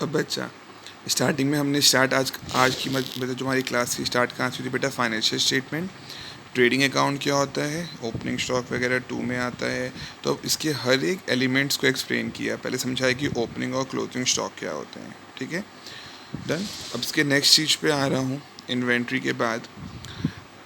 अब बच्चा स्टार्टिंग में हमने आज की मतलब जो हमारी क्लास की स्टार्ट कहाँ से थी बेटा, फाइनेंशियल स्टेटमेंट, ट्रेडिंग अकाउंट क्या होता है, ओपनिंग स्टॉक वगैरह 2 में आता है। तो अब इसके हर एक एलिमेंट्स को एक्सप्लेन किया, पहले समझाया कि ओपनिंग और क्लोजिंग स्टॉक क्या होते हैं, ठीक है, डन। अब इसके नेक्स्ट चीज़ पे आ रहा हूँ, इन्वेंट्री के बाद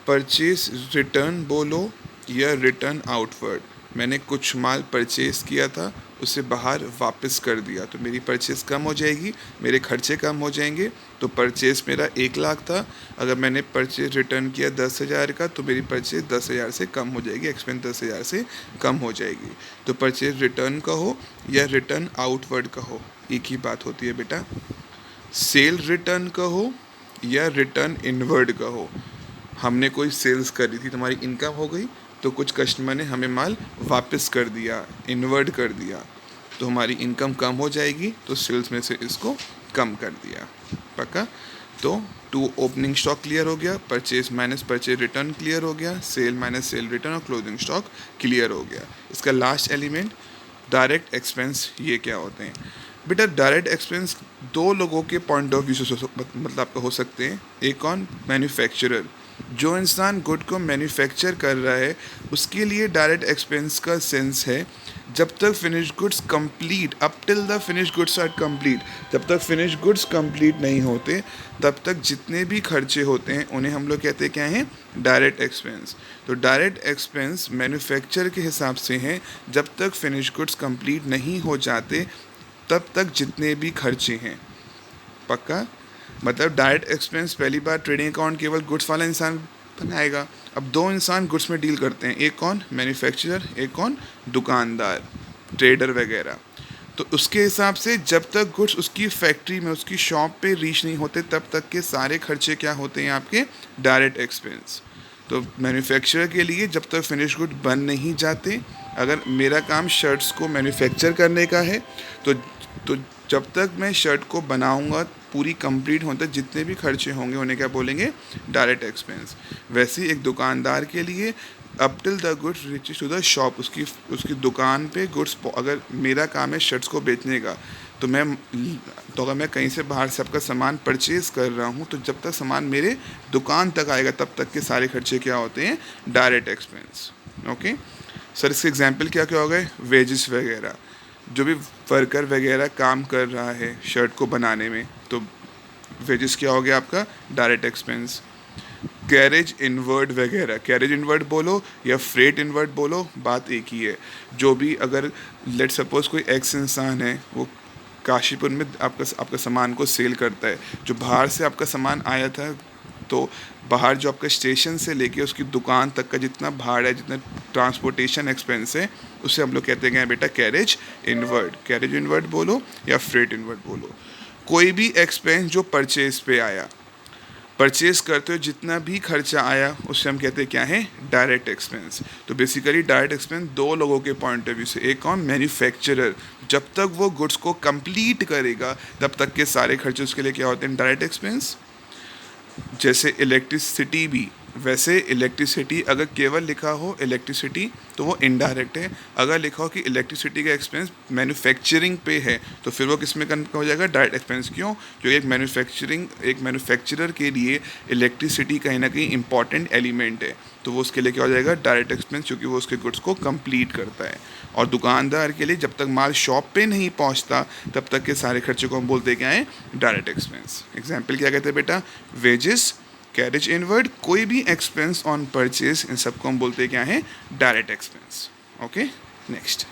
परचेज रिटर्न बोलो या रिटर्न आउटवर्ड। मैंने कुछ माल परचेज किया था, उसे बाहर वापस कर दिया, तो मेरी परचेज़ कम हो जाएगी, मेरे खर्चे कम हो जाएंगे। तो परचेज़ मेरा 1 लाख था, अगर मैंने परचेज रिटर्न किया 10,000 का, तो मेरी परचेज़ 10,000 से कम हो जाएगी, एक्सपेंस 10,000 से कम हो जाएगी। तो परचेज रिटर्न कहो या रिटर्न आउटवर्ड कहो, एक ही बात होती है बेटा। सेल रिटर्न कहो या रिटर्न इनवर्ड कहो, हमने कोई सेल्स करी थी, तुम्हारी इनकम हो गई, तो कुछ कस्टमर ने हमें माल वापस कर दिया, इन्वर्ट कर दिया, तो हमारी इनकम कम हो जाएगी, तो सेल्स में से इसको कम कर दिया, पक्का। तो 2 ओपनिंग स्टॉक क्लियर हो गया, purchase minus purchase return clear हो गया, सेल माइनस सेल रिटर्न और क्लोजिंग स्टॉक क्लियर हो गया। इसका लास्ट एलिमेंट डायरेक्ट एक्सपेंस, ये क्या होते हैं बेटा? डायरेक्ट एक्सपेंस 2 लोगों के पॉइंट ऑफ व्यू से मतलब आपका हो सकते हैं। एक कौन? मैन्युफैक्चरर, जो इंसान गुड को मैन्युफैक्चर कर रहा है, उसके लिए डायरेक्ट एक्सपेंस का सेंस है जब तक finish goods complete, up till the finish goods are complete, जब तक फिनिश गुड्स कंप्लीट नहीं होते तब तक जितने भी खर्चे होते हैं उन्हें हम लोग कहते हैं क्या हैं? Direct expense. तो डायरेक्ट एक्सपेंस मैन्युफैक्चर के हिसाब से हैं, जब तक फिनिश गुड्स कंप्लीट नहीं हो जाते तब तक जितने भी खर्चे हैं, पक्का। मतलब डायरेक्ट एक्सपेंस पहली बार ट्रेडिंग अकाउंट केवल गुड्स वाला इंसान बनाएगा। अब 2 इंसान गुड्स में डील करते हैं, एक कौन? मैन्युफैक्चरर, एक कौन? दुकानदार, ट्रेडर वगैरह। तो उसके हिसाब से जब तक गुड्स उसकी फैक्ट्री में, उसकी शॉप पे रीच नहीं होते तब तक के सारे खर्चे क्या होते हैं आपके? Direct expense. तो मैन्युफैक्चरर के लिए जब तक फिनिश गुड बन नहीं जाते, अगर मेरा काम शर्ट्स को मैन्युफैक्चर करने का है, तो जब तक मैं शर्ट को बनाऊंगा पूरी कंप्लीट होने तक जितने भी खर्चे होंगे उन्हें क्या बोलेंगे? Direct expense. वैसे ही एक दुकानदार के लिए up till the goods reaches to the shop, उसकी दुकान पे गुड्स, अगर मेरा काम है शर्ट्स को बेचने का, तो अगर मैं कहीं से बाहर से आपका सामान परचेज़ कर रहा हूँ, तो जब तक सामान मेरे दुकान तक आएगा तब तक के सारे खर्चे क्या होते हैं? Direct expense. ओके सर, इसके एग्जांपल क्या क्या हो गए? वेजेस वगैरह, जो भी वर्कर वगैरह काम कर रहा है शर्ट को बनाने में, तो वेजेस क्या हो गया आपका? Direct expense. कैरेज इनवर्ड वगैरह, कैरेज इनवर्ड बोलो या फ्रेट इनवर्ड बोलो, बात एक ही है। जो भी, अगर लेट सपोज कोई एक्स इंसान है, वो काशीपुर में आपका सामान को सेल करता है, जो बाहर से आपका सामान आया था, तो बाहर जो आपका स्टेशन से लेके उसकी दुकान तक का जितना भाड़ा है, जितना ट्रांसपोर्टेशन एक्सपेंस है, उसे हम लोग कहते हैं बेटा कैरेज इनवर्ड। कैरेज इनवर्ड बोलो या फ्रेट इनवर्ड बोलो। कोई भी एक्सपेंस जो परचेज पे आया, परचेज करते हो जितना भी खर्चा आया, उससे हम कहते हैं क्या है? Direct expense. तो बेसिकली डायरेक्ट एक्सपेंस 2 लोगों के पॉइंट ऑफ व्यू से, एक कौन? मैन्युफैक्चरर, जब तक वो गुड्स को कंप्लीट करेगा तब तक के सारे खर्चे उसके लिए क्या होते हैं? Direct expense. जैसे इलेक्ट्रिसिटी भी, वैसे इलेक्ट्रिसिटी अगर केवल लिखा हो इलेक्ट्रिसिटी तो वो इनडायरेक्ट है, अगर लिखा हो कि इलेक्ट्रिसिटी का एक्सपेंस मैन्युफैक्चरिंग पे है तो फिर वो किस में कन्वर्ट हो जाएगा? Direct expense. क्यों? क्योंकि एक मैन्युफैक्चरर के लिए इलेक्ट्रिसिटी कहीं ना कहीं इंपॉर्टेंट एलिमेंट है, तो वो उसके लिए क्या हो जाएगा? डायरेक्ट एक्सपेंस, क्योंकि वो उसके गुड्स को कंप्लीट करता है। और दुकानदार के लिए जब तक माल शॉप पे नहीं पहुंचता तब तक के सारे खर्चे को हम बोलते क्या हैं? Direct expense. एग्जाम्पल क्या कहते हैं बेटा? वेजेस, कैरेज इनवर्ड, कोई भी एक्सपेंस ऑन परचेज, इन सबको हम बोलते हैं क्या है? Direct expense. Okay, next.